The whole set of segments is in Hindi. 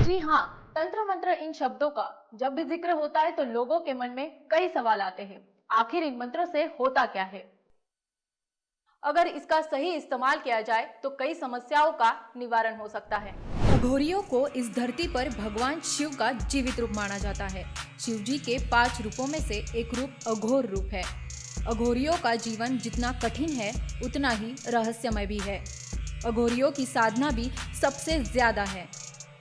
जी हाँ, तंत्र मंत्र इन शब्दों का जब भी जिक्र होता है तो लोगों के मन में कई सवाल आते हैं। आखिर इन मंत्रों से होता क्या है? अगर इसका सही इस्तेमाल किया जाए तो कई समस्याओं का निवारण हो सकता है। अघोरियों को इस धरती पर भगवान शिव का जीवित रूप माना जाता है। शिव जी के 5 रूपों में से एक रूप अघोर रूप है। अघोरियों का जीवन जितना कठिन है उतना ही रहस्यमय भी है। अघोरियों की साधना भी सबसे ज्यादा है।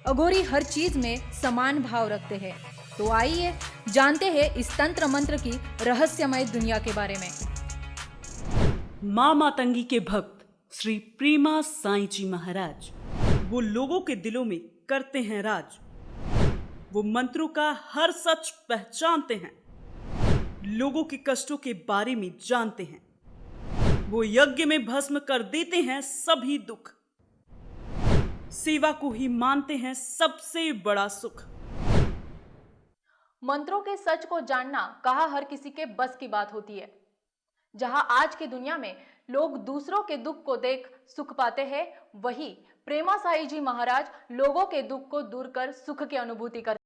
अघोरी हर चीज में समान भाव रखते हैं। तो आइए जानते हैं इस तंत्र मंत्र की रहस्यमय दुनिया के बारे में। मां मातंगी के भक्त श्री प्रेमा साईं जी महाराज वो लोगों के दिलों में करते हैं राज। वो मंत्रों का हर सच पहचानते हैं, लोगों के कष्टों के बारे में जानते हैं। वो यज्ञ में भस्म कर देते हैं सभी दुख, सेवा को ही मानते हैं सबसे बड़ा सुख। मंत्रों के सच को जानना कहा हर किसी के बस की बात होती है। जहां आज की दुनिया में लोग दूसरों के दुख को देख सुख पाते हैं, वही प्रेमा साई जी महाराज लोगों के दुख को दूर कर सुख की अनुभूति करते।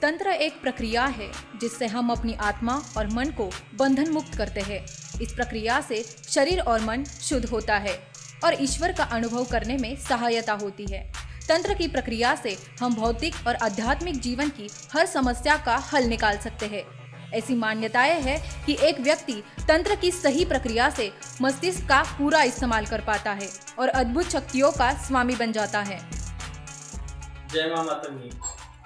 तंत्र एक प्रक्रिया है जिससे हम अपनी आत्मा और मन को बंधन मुक्त करते हैं। इस प्रक्रिया से शरीर और मन शुद्ध होता है और ईश्वर का अनुभव करने में सहायता होती है। तंत्र की प्रक्रिया से हम भौतिक और आध्यात्मिक जीवन की हर समस्या का हल निकाल सकते हैं। ऐसी मान्यताएं है कि एक व्यक्ति तंत्र की सही प्रक्रिया से मस्तिष्क का पूरा इस्तेमाल कर पाता है और अद्भुत शक्तियों का स्वामी बन जाता है। जय मां मातंगी।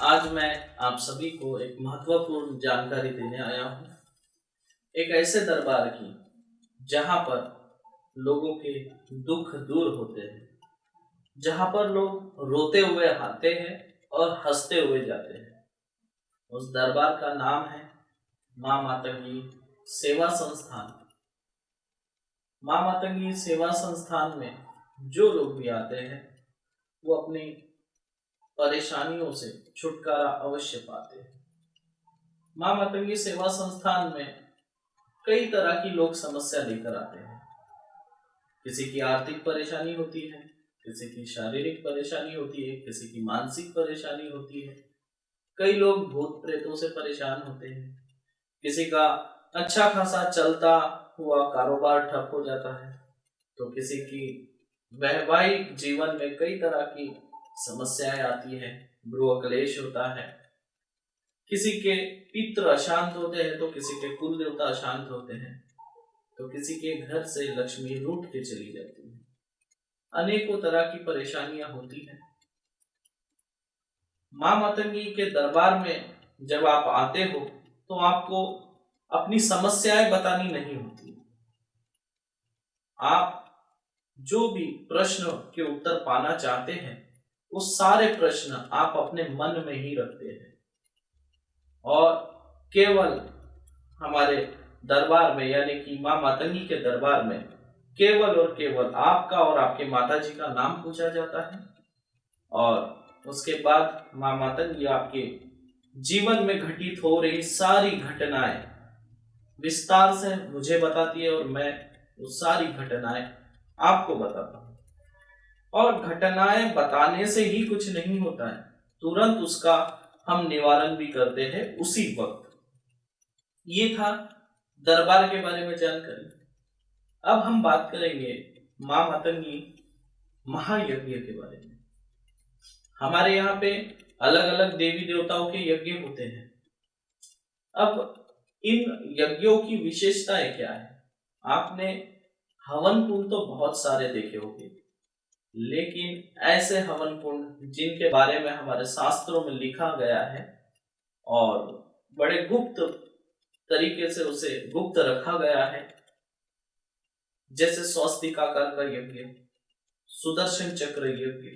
आज मैं आप सभी को एक महत्वपूर्ण जानकारी देने आया हूँ, एक ऐसे दरबार की जहाँ पर लोगों के दुख दूर होते हैं, जहाँ पर लोग रोते हुए आते हैं और हंसते हुए जाते हैं। उस दरबार का नाम है मां मातंगी सेवा संस्थान। मां मातंगी सेवा संस्थान में जो लोग भी आते हैं वो अपनी परेशानियों से छुटकारा अवश्य पाते हैं। मां मातंगी सेवा संस्थान में कई तरह की लोग समस्या लेकर आते हैं। किसी की आर्थिक परेशानी होती है, किसी की शारीरिक परेशानी होती है, किसी की मानसिक परेशानी होती है। कई लोग भूत प्रेतों से परेशान होते हैं। किसी का अच्छा खासा चलता हुआ कारोबार ठप हो जाता है, तो किसी की वैवाहिक जीवन में कई तरह की समस्याएं आती है, गृह क्लेश होता है। किसी के पितृ अशांत होते हैं तो किसी के कुल देवता अशांत होते हैं, तो किसी के घर से लक्ष्मी रूठ के चली जाती है। अनेकों तरह की परेशानियां होती हैं। मां मातंगी के दरबार में जब आप आते हो तो आपको अपनी समस्याएं बतानी नहीं होती। आप जो भी प्रश्न के उत्तर पाना चाहते हैं वो सारे प्रश्न आप अपने मन में ही रखते हैं और केवल हमारे दरबार में यानी कि मां मातंगी के दरबार में केवल और केवल आपका और आपके माताजी का नाम पूछा जाता है और उसके बाद मां मातंगी आपके जीवन में घटित हो रही सारी घटनाएं विस्तार से मुझे बताती है और मैं वो सारी घटनाएं आपको बताता हूँ। और घटनाएं बताने से ही कुछ नहीं होता है, तुरंत उसका हम निवारण भी करते हैं उसी वक्त। ये था दरबार के बारे में जानकारी। अब हम बात करेंगे मां मातंगी महायज्ञ के बारे में। हमारे यहाँ पे अलग अलग देवी देवताओं के यज्ञ होते हैं। अब इन यज्ञों की विशेषताएं क्या है? आपने हवन कुंड तो बहुत सारे देखे होंगे, लेकिन ऐसे हवन कुंड जिनके बारे में हमारे शास्त्रों में लिखा गया है और बड़े गुप्त तरीके से उसे गुप्त रखा गया है, जैसे स्वस्तिकाकार का यज्ञ, सुदर्शन चक्र यज्ञ,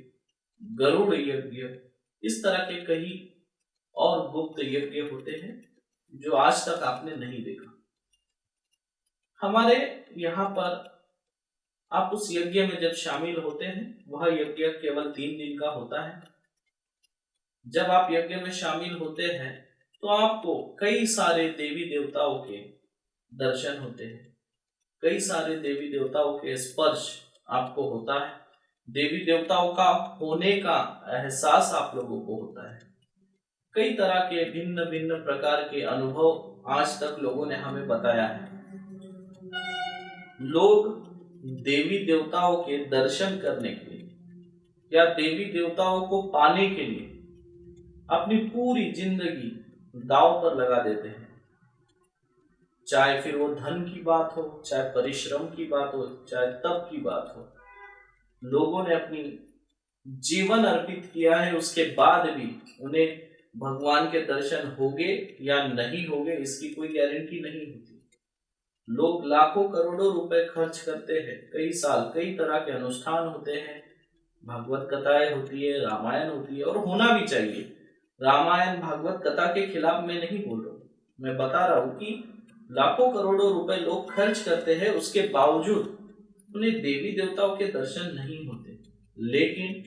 गरुड़ यज्ञ, इस तरह के कई और गुप्त यज्ञ होते हैं जो आज तक आपने नहीं देखा। हमारे यहाँ पर आप उस यज्ञ में जब शामिल होते हैं, वह यज्ञ केवल 3 दिन का होता है। जब आप यज्ञ में शामिल होते हैं तो आपको कई सारे देवी देवताओं के दर्शन होते हैं, कई सारे देवी देवताओं के स्पर्श आपको होता है, देवी देवताओं का होने का एहसास आप लोगों को होता है। कई तरह के भिन्न भिन्न प्रकार के अनुभव आज तक लोगों ने हमें बताया है। लोग देवी देवताओं के दर्शन करने के लिए या देवी देवताओं को पाने के लिए अपनी पूरी जिंदगी दांव पर लगा देते हैं, चाहे फिर वो धन की बात हो, चाहे परिश्रम की बात हो, चाहे तप की बात हो। लोगों ने अपनी जीवन अर्पित किया है, उसके बाद भी उन्हें भगवान के दर्शन होंगे या नहीं होंगे इसकी कोई गारंटी नहीं होती। लोग लाखों करोड़ों रुपए खर्च करते हैं, कई साल कई तरह के अनुष्ठान होते हैं, भागवत कथाएं होती है, रामायण होती है, और होना भी चाहिए। रामायण भागवत कथा के खिलाफ मैं नहीं बोल रहा हूँ, मैं बता रहा हूँ कि लाखों करोड़ों रुपए लोग खर्च करते हैं, उसके बावजूद उन्हें देवी देवताओं के दर्शन नहीं होते। लेकिन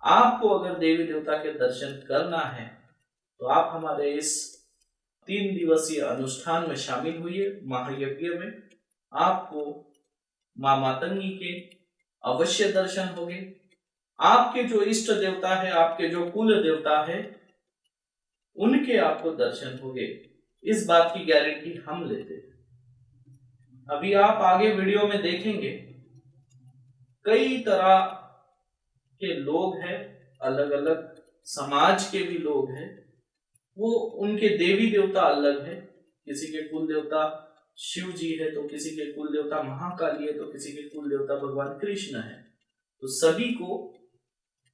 आपको अगर देवी देवता के दर्शन करना है तो आप हमारे इस 3 दिवसीय अनुष्ठान में शामिल हुए महायज्ञ में। आपको मां मातंगी के अवश्य दर्शन होंगे। आपके जो इष्ट देवता है, आपके जो कुल देवता है, उनके आपको दर्शन होंगे, इस बात की गारंटी हम लेते हैं। अभी आप आगे वीडियो में देखेंगे कई तरह के लोग हैं, अलग अलग समाज के भी लोग हैं, वो उनके देवी देवता अलग है। किसी के कुल देवता शिव जी है, तो किसी के कुल देवता महाकाली है, तो किसी के कुल देवता भगवान कृष्ण है। तो सभी को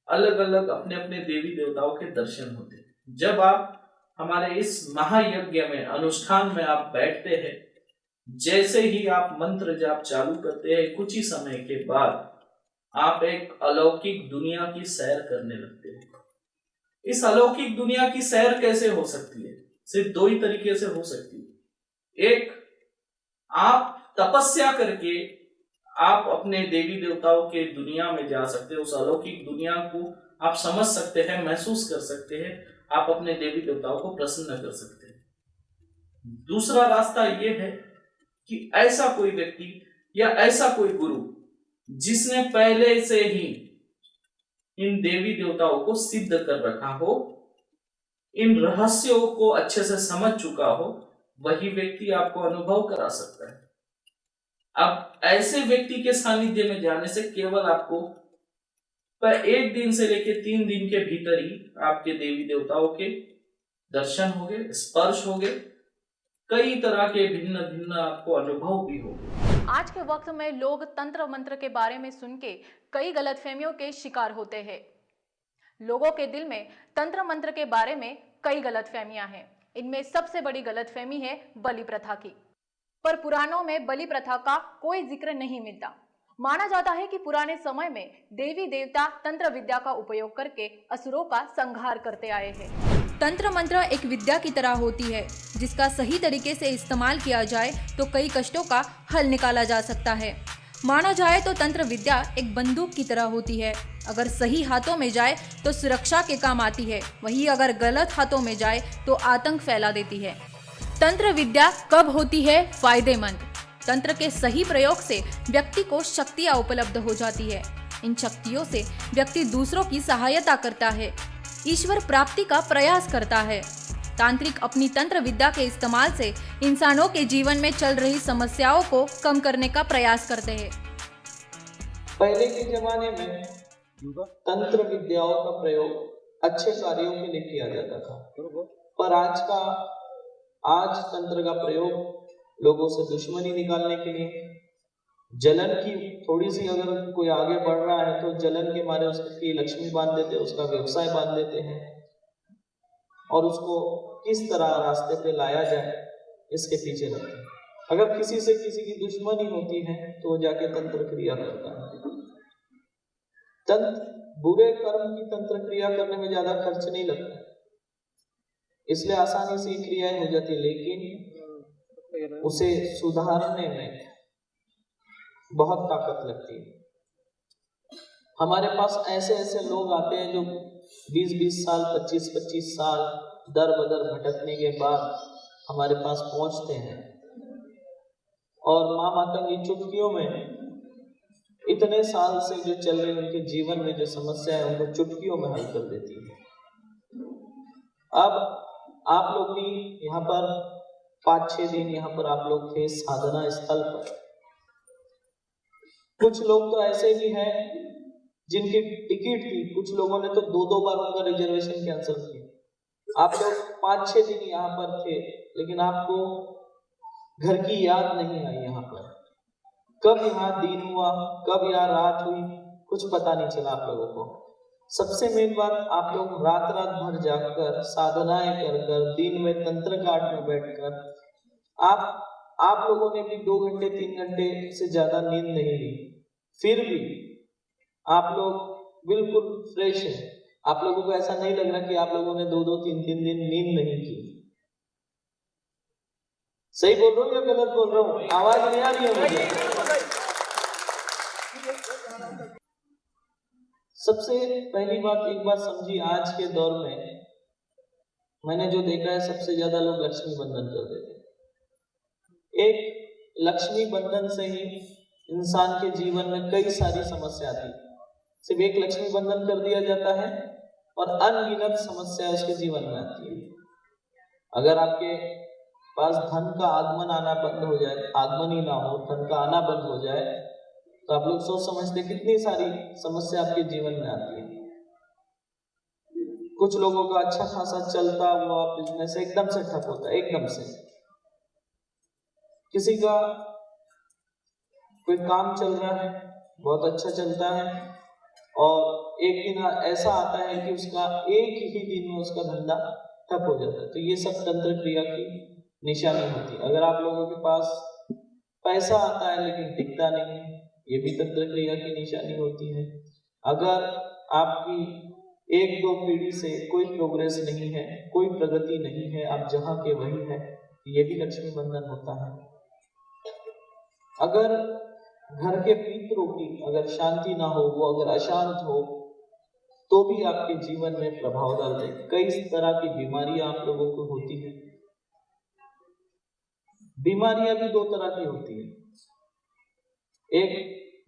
अलग अलग अपने अपने देवी देवताओं के दर्शन होते हैं। जब आप हमारे इस महायज्ञ में अनुष्ठान में आप बैठते हैं, जैसे ही आप मंत्र जाप चालू करते हैं, कुछ ही समय के बाद आप एक अलौकिक दुनिया की सैर करने लगते हैं। इस अलौकिक दुनिया की सैर कैसे हो सकती है? सिर्फ 2 ही तरीके से हो सकती है। एक, आप तपस्या करके आप अपने देवी देवताओं के दुनिया में जा सकते हैं, उस अलौकिक दुनिया को आप समझ सकते हैं, महसूस कर सकते हैं, आप अपने देवी देवताओं को प्रसन्न कर सकते हैं। दूसरा रास्ता यह है कि ऐसा कोई व्यक्ति या ऐसा कोई गुरु जिसने पहले से ही इन देवी देवताओं को सिद्ध कर रखा हो, इन रहस्यों को अच्छे से समझ चुका हो, वही व्यक्ति आपको अनुभव करा सकता है। अब ऐसे व्यक्ति के सानिध्य में जाने से केवल आपको 1 दिन से लेकर 3 दिन के भीतर ही आपके देवी देवताओं के दर्शन होंगे, स्पर्श होंगे, कई तरह के भिन्न भिन्न आपको अनुभव भी होंगे। आज के वक्त में लोग तंत्र मंत्र के बारे में सुन के कई गलतफहमियों के शिकार होते हैं। लोगों के दिल में तंत्र मंत्र के बारे में कई गलतफहमियां हैं। इनमें सबसे बड़ी गलतफहमी है बलि प्रथा की। पर पुराणों में बलि प्रथा का कोई जिक्र नहीं मिलता। माना जाता है कि पुराने समय में देवी देवता तंत्र विद्या का उपयोग करके असुरों का संहार करते आए हैं। तंत्र मंत्र एक विद्या की तरह होती है, जिसका सही तरीके से इस्तेमाल किया जाए तो कई कष्टों का हल निकाला जा सकता है। माना जाए तो तंत्र विद्या एक बंदूक की तरह होती है। अगर सही हाथों में जाए तो सुरक्षा के काम आती है, वहीं अगर गलत हाथों में जाए तो आतंक फैला देती है। तंत्र विद्या कब होती है फायदेमंद? तंत्र के सही प्रयोग से व्यक्ति को शक्तियां उपलब्ध हो जाती है। इन शक्तियों से व्यक्ति दूसरों की सहायता करता है, ईश्वर प्राप्ति का प्रयास करता है। तांत्रिक अपनी तंत्र विद्या के इस्तेमाल से इंसानों के जीवन में चल रही समस्याओं को कम करने का प्रयास करते हैं। पहले के जमाने में तंत्र विद्याओं का प्रयोग अच्छे कार्यों के लिए किया जाता था, पर आज तंत्र का प्रयोग लोगों से दुश्मनी निकालने के लिए, जलन की थोड़ी सी अगर कोई आगे बढ़ रहा है तो जलन के मारे उसकी लक्ष्मी बांध देते हैं, उसका व्यवसाय बांध देते हैं और उसको किस तरह रास्ते पे लाया जाए इसके पीछे लगते हैं। अगर किसी से किसी की दुश्मनी होती है तो वो जाके तंत्र क्रिया करता है। बुरे कर्म की तंत्र क्रिया करने में ज्यादा खर्च नहीं लगता, इसलिए आसानी से क्रियाएं हो जाती, लेकिन उसे सुधारने में बहुत ताकत लगती है। हमारे पास ऐसे ऐसे लोग आते हैं जो 20-20 साल 25-25 साल दर बदर भटकने के बाद हमारे पास पहुंचते हैं और माँ मातंगी चुटकियों में इतने साल से जो चल रही उनके जीवन में जो समस्या है उनको चुटकियों में हल कर देती है। अब आप लोग भी यहाँ पर 5-6 दिन यहाँ पर आप लोग थे साधना स्थल पर। कुछ लोग तो ऐसे भी हैं जिनकी टिकट थी, कुछ लोगों ने तो 2-2 बार उनका रिजर्वेशन कैंसिल किया। आप लोग 5-6 दिन यहाँ पर थे, लेकिन आपको घर की याद नहीं आई। यहाँ पर कब यहाँ दिन हुआ, कब यहाँ रात हुई, कुछ पता नहीं चला आप लोगों को। सबसे मेन बात, आप लोग रात भर जाकर साधनाएं कर दिन में तंत्र काट में बैठकर आप लोगों ने भी 2 घंटे 3 घंटे से ज्यादा नींद नहीं ली, फिर भी आप लोग बिल्कुल फ्रेश हैं। आप लोगों को ऐसा नहीं लग रहा कि आप लोगों ने 2-2 3-3 दिन नींद नहीं की। सही बोल रहा हूँ या गलत बोल रहा हूँ? आवाज नहीं आ रही है मुझे। सबसे पहली बात, एक बात समझिए, आज के दौर में मैंने जो देखा है सबसे ज्यादा लोग लक्ष्मी बंधन कर देते हैं। एक लक्ष्मी बंधन से ही इंसान के जीवन में कई सारी समस्या आती है। सिर्फ एक लक्ष्मी बंधन कर दिया जाता है और अनगिनत समस्या उसके जीवन में आती है। अगर आपके पास धन का आगमन आना बंद हो जाए, आगमन ही ना हो, धन का आना बंद हो जाए, तो आप लोग सोच समझते कितनी सारी समस्या आपके जीवन में आती है। कुछ लोगों का अच्छा खासा चलता हुआ बिजनेस एकदम से ठप होता है, एकदम से। किसी का कोई काम चल रहा है, बहुत अच्छा चलता है, और एक दिन ऐसा आता है कि उसका एक ही दिन में उसका धंधा ठप हो जाता है। तो ये सब तंत्र क्रिया की निशानी होती है। अगर आप लोगों के पास पैसा आता है लेकिन टिकता नहीं है, ये भी तंत्र क्रिया की निशानी होती है। अगर आपकी 1-2 पीढ़ी से कोई प्रोग्रेस नहीं है, कोई प्रगति नहीं है, आप जहां के वही है, ये भी लक्ष्मी बंधन होता है। अगर घर के पितरों की अगर शांति ना हो, वो अगर अशांत हो, तो भी आपके जीवन में प्रभाव डालते हैं। कई तरह की बीमारियां आप लोगों को होती है। बीमारियां भी 2 तरह की होती है। एक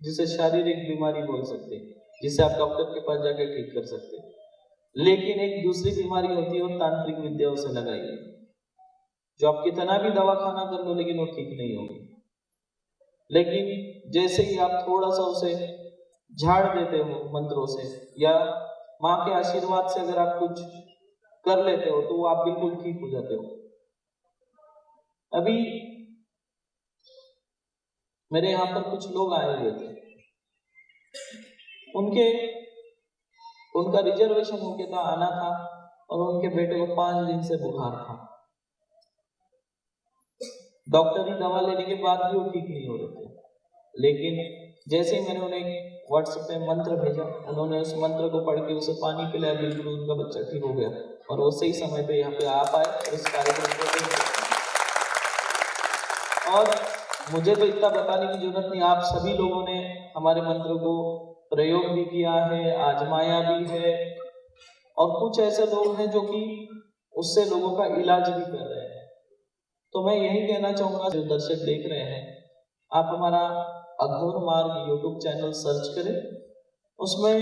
जिसे शारीरिक बीमारी बोल सकते हैं, जिसे आप डॉक्टर के पास जाकर ठीक कर सकते हैं, लेकिन एक दूसरी बीमारी होती है वो तांत्रिक विद्याओं से लगाई है, जो आप कितना भी दवा खाना कर लो लेकिन वो ठीक नहीं होगी। लेकिन जैसे ही आप थोड़ा सा उसे झाड़ देते हो मंत्रों से या माँ के आशीर्वाद से अगर आप कुछ कर लेते हो तो वो आप बिल्कुल ठीक हो जाते हो। अभी मेरे यहाँ पर कुछ लोग आए हुए थे, उनका रिजर्वेशन होके था, आना था, और उनके बेटे को 5 दिन से बुखार था। डॉक्टरी दवा लेने के बाद भी वो ठीक नहीं हो रहे थे। लेकिन जैसे ही मैंने उन्हें व्हाट्सएप पे मंत्र भेजा, उन्होंने उस मंत्र को पढ़ के उसे पानी पिलाया, बिल्कुल उनका बच्चा ठीक हो गया और वो सही समय पे यहाँ पे आ पाए और इस कार्यक्रम को। और मुझे तो इतना बताने की जरूरत नहीं, आप सभी लोगों ने हमारे मंत्र को प्रयोग भी किया है, आजमाया भी है, और कुछ ऐसे लोग हैं जो कि उससे लोगों का इलाज भी कर रहे हैं। तो मैं यही कहना चाहूंगा, जो दर्शक देख रहे हैं, आप हमारा अघोर मार्ग यूट्यूब चैनल सर्च करें, उसमें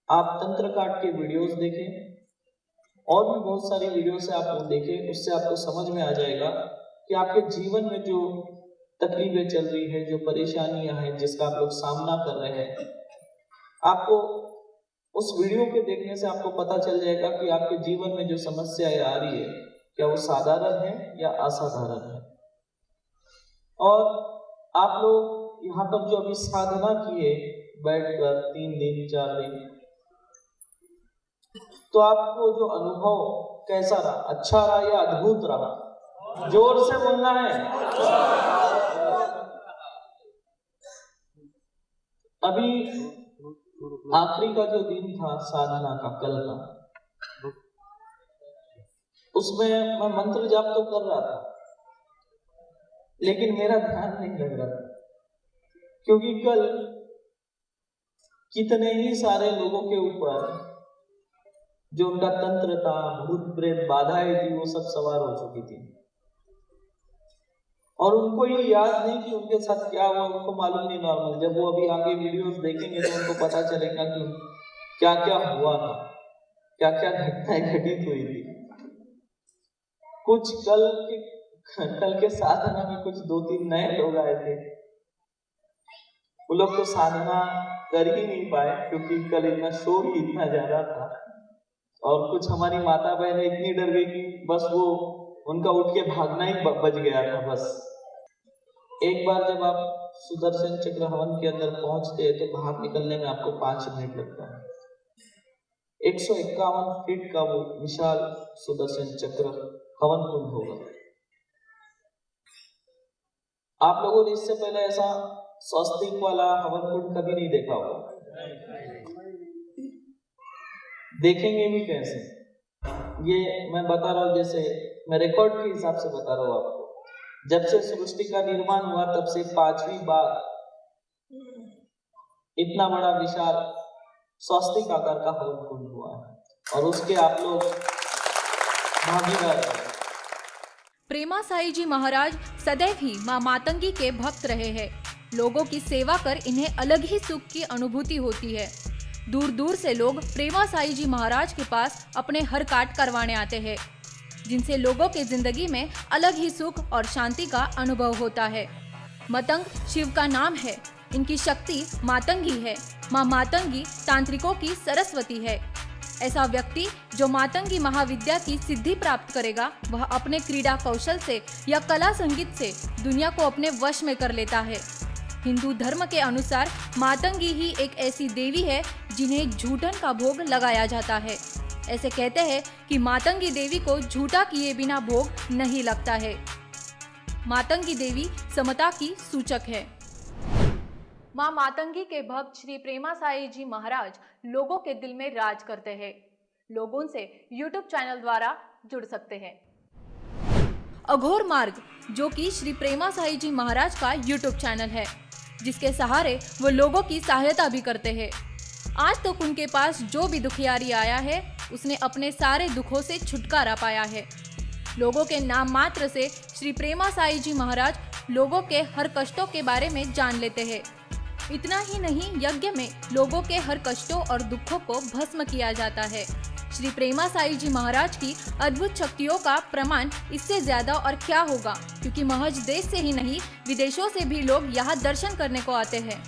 आप तंत्र काट के वीडियोस देखें और भी बहुत सारी वीडियो से आप लोग देखें, उससे आपको समझ में आ जाएगा कि आपके जीवन में जो तकलीफें चल रही है, जो परेशानियां हैं जिसका आप लोग सामना कर रहे हैं, आपको उस वीडियो के देखने से आपको पता चल जाएगा कि आपके जीवन में जो समस्याएं आ रही है क्या वो साधारण है या असाधारण है। और आप लोग यहाँ पर जो अभी साधना किए बैठकर 3 दिन 4 दिन, तो आपको जो अनुभव कैसा रहा? अच्छा रहा या अद्भुत रहा? जोर से बोलना है। अभी आखिरी का जो दिन था साधना का, कल का, उसमें मैं मंत्र जाप तो कर रहा था, लेकिन मेरा ध्यान नहीं लग रहा था, क्योंकि कल कितने ही सारे लोगों के ऊपर जो उनका तंत्र था, भूत प्रेत बाधाएं थी, वो सब सवार हो चुकी थी और उनको ये याद नहीं कि उनके साथ क्या हुआ, उनको मालूम नहीं नॉर्मल। जब वो अभी आगे वीडियोस देखेंगे तो उनको पता चलेगा कि क्या क्या हुआ था, क्या क्या घटनाएं घटित हुई थी। कुछ कल के साधना में कुछ 2-3 नए लोग आए थे, वो लोग तो साधना कर ही नहीं पाए क्योंकि कल इतना शोर ही इतना ज्यादा था। और कुछ हमारी माता बहनें इतनी डर गई कि बस वो उनका उठ के भागना ही बच गया था। बस एक बार जब आप सुदर्शन चक्र हवन के अंदर पहुंचते हैं तो बाहर निकलने में आपको 5 मिनट लगता है। 151 फीट का वो विशाल सुदर्शन चक्र हवन कुंड होगा। आप लोगों ने इससे पहले ऐसा स्वस्तिक वाला हवन कुंड कभी नहीं देखा होगा, देखेंगे भी कैसे? ये मैं बता रहा हूँ, जैसे मैं रिकॉर्ड के हिसाब से बता रहा हूँ आपको। जब से सृष्टि का निर्माण हुआ तब से 5वीं बार इतना बड़ा विशाल स्वस्तिक आकार का हवन कुंड हुआ है और उसके आप लोग भागीदार हैं। प्रेमा साई जी महाराज सदैव ही मां मातंगी के भक्त रहे हैं। लोगों की सेवा कर इन्हें अलग ही सुख की अनुभूति होती है। दूर दूर से लोग प्रेमा साई जी महाराज के पास अपने हर काट करवाने आते हैं, जिनसे लोगों के जिंदगी में अलग ही सुख और शांति का अनुभव होता है। मतंग शिव का नाम है, इनकी शक्ति मातंगी है। मां मातंगी तांत्रिकों की सरस्वती है। ऐसा व्यक्ति जो मातंगी महाविद्या की सिद्धि प्राप्त करेगा, वह अपने क्रीड़ा कौशल से या कला संगीत से दुनिया को अपने वश में कर लेता है। हिंदू धर्म के अनुसार मातंगी ही एक ऐसी देवी है जिन्हें झूठन का भोग लगाया जाता है। ऐसे कहते हैं कि मातंगी देवी को झूठा किए बिना भोग नहीं लगता है। मातंगी देवी समता की सूचक है। मां मातंगी के भक्त श्री प्रेमा साई जी महाराज लोगों के दिल में राज करते हैं। लोग उनसे YouTube चैनल द्वारा जुड़ सकते हैं। अघोर मार्ग, जो कि श्री प्रेमा साई जी महाराज का YouTube चैनल है, जिसके सहारे वो लोगों की सहायता भी करते हैं। आज तक उनके पास जो भी दुखियारी आया है, उसने अपने सारे दुखों से छुटकारा पाया है। लोगों के नाम मात्र से श्री प्रेमा साई जी महाराज लोगों के हर कष्टों के बारे में जान लेते हैं। इतना ही नहीं, यज्ञ में लोगों के हर कष्टों और दुखों को भस्म किया जाता है। श्री प्रेमा साई जी महाराज की अद्भुत शक्तियों का प्रमाण इससे ज्यादा और क्या होगा, क्योंकि महज देश से ही नहीं विदेशों से भी लोग यहाँ दर्शन करने को आते हैं।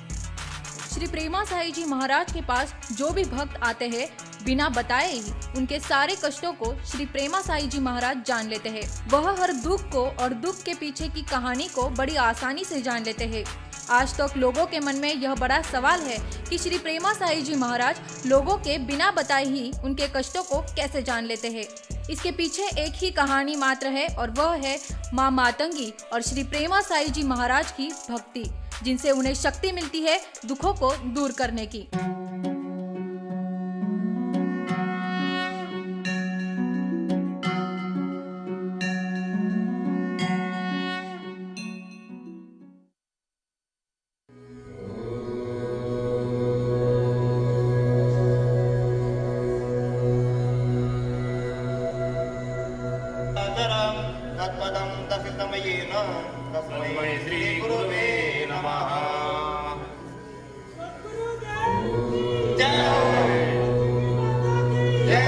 श्री प्रेमा साई जी महाराज के पास जो भी भक्त आते हैं, बिना बताए ही उनके सारे कष्टों को श्री प्रेमा साई जी महाराज जान लेते हैं। वह हर दुख को और दुख के पीछे की कहानी को बड़ी आसानी से जान लेते हैं। आज तक लोगों के मन में यह बड़ा सवाल है कि श्री प्रेमा साई जी महाराज लोगों के बिना बताए ही उनके कष्टों को कैसे जान लेते हैं। इसके पीछे एक ही कहानी मात्र है और वह है मां मातंगी और श्री प्रेमा साई जी महाराज की भक्ति, जिनसे उन्हें शक्ति मिलती है दुखों को दूर करने की। तत्पदं दर्शितमयेन तस्मै श्री गुरुवे नमः। जय जय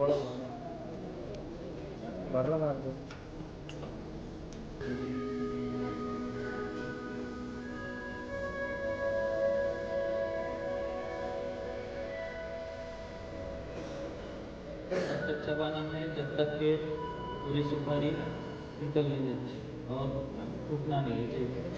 तब तक चबाना है जब तक के पूरी सुपारी निकल नहीं जाती और टूटना नहीं चाहिए।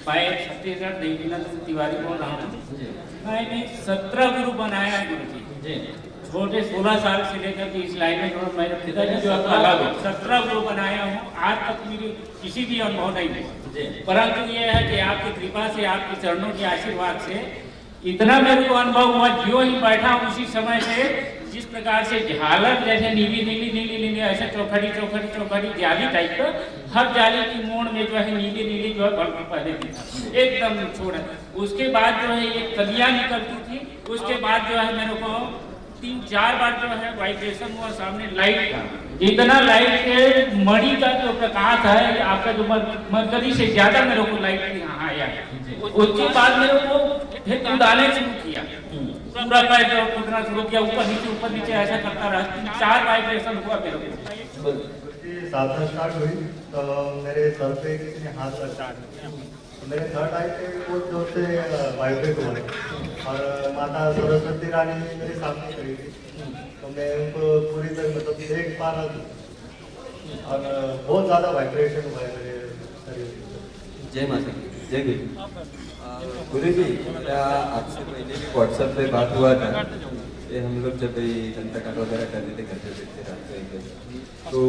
मैं छत्तीसगढ़ देवीनंद तिवारी बोल रहा हूँ। मैंने 17 गुरु बनाया है गुरु जी। छोटे 16 साल से लेकर के इस लाइन में मैंने पिताजी जो लगा 17 गुरु बनाया हूँ। आज तक मेरी किसी भी अनुभव नहीं है, परंतु ये है कि आपकी कृपा से, आपके चरणों के आशीर्वाद से इतना मेरे को अनुभव हुआ। जो ही बैठा उसी समय से जिस प्रकार से झालर जैसे नीली नीली नीली नीली ऐसे चौखड़ी चौखड़ी चौखड़ी जाली टाइप का, हर जाली की मोड़ में जो है नीली नीली जो है बल्ब पहले थी एकदम छोड़। उसके बाद जो है ये कलियां निकलती थी। उसके बाद जो है मेरे को 3-4 बार जो है वाइब्रेशन हुआ सामने लाइट का। इतना लाइट के मणि का जो प्रकाश है आपका जो मरकरी से ज्यादा मेरे को लाइट यहाँ आया। उसके बाद मेरे को फिर उड़ाने शुरू किया, पूरा पैर जो कूदना शुरू किया, ऊपर नीचे ऐसा करता रहा। 3-4 वाइब्रेशन हुआ मेरे को। साधना स्टार्ट हुई तो मेरे सर पे किसी ने हाथ रखा, मेरे थर्ड आई पे बहुत जोर से वाइब्रेट हुआ और माता सरस्वती रानी मेरे सामने खड़ी थी, तो मैं उनको पूरी तरह मतलब देख पा रहा था और बहुत ज़्यादा वाइब्रेशन हुआ है मेरे शरीर। जय माता दी, जय गुरु जी। क्या आपसे पहले भी व्हाट्सएप पे बात हुआ था? ये हम लोग जब जनता काट वगैरह करते थे रात को, तो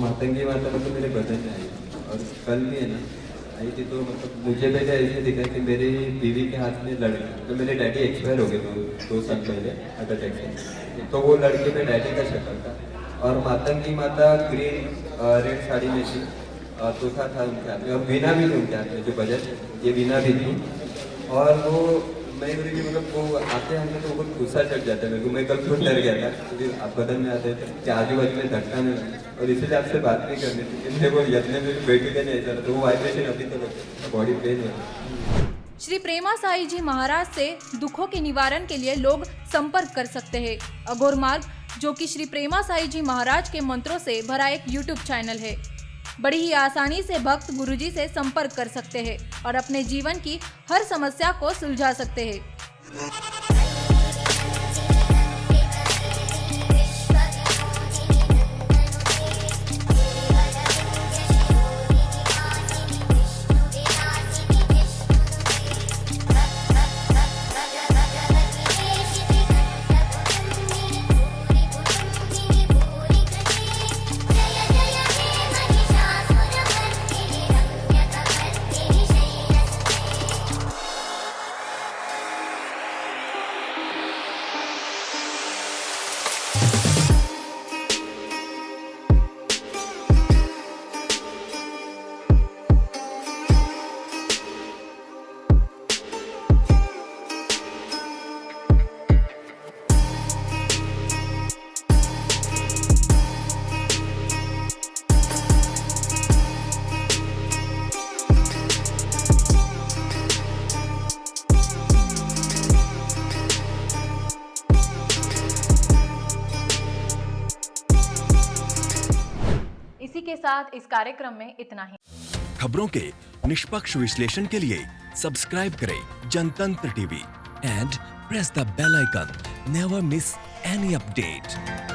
मातंगी माता मतलब मेरे बदन में आई और कल भी है ना आई थी। तो मतलब मुझे पहले ऐसे दिखा कि मेरी बीवी के हाथ में लड़की, तो मेरे डैडी एक्सपायर हो गए 2 साल पहले हार्ट अटैक से, तो वो लड़के पे डैडी का शक्ल था और मातंगी माता ग्रीन रेड साड़ी में थी, तोता था उनके हाथ में और वीणा भी थी उनके हाथ में, जो बजट ये वीणा भी थी। और वो मैं गुरु जी मतलब वो आते हैं तो वो गुस्सा चढ़ जाता है मेरे को। मैं कल खुद डर गया था क्योंकि आप बदन में आते थे कि आजू बाजू में धक्का नहीं लगा, और इसीलिए आपसे बात नहीं करनी थी। इसलिए वो यत्न में बैठ के नहीं ऐसा, तो वो वाइब्रेशन अभी तक बॉडी पेन है। श्री प्रेमा साई जी महाराज से दुखों के निवारण के लिए लोग संपर्क कर सकते हैं। अघोर मार्ग, जो कि श्री प्रेमा साई जी महाराज के मंत्रों से भरा एक YouTube चैनल है। बड़ी ही आसानी से भक्त गुरुजी से संपर्क कर सकते हैं और अपने जीवन की हर समस्या को सुलझा सकते हैं। इसी के साथ इस कार्यक्रम में इतना ही। खबरों के निष्पक्ष विश्लेषण के लिए सब्सक्राइब करें Janatantra TV and press the bell icon. Never miss any update.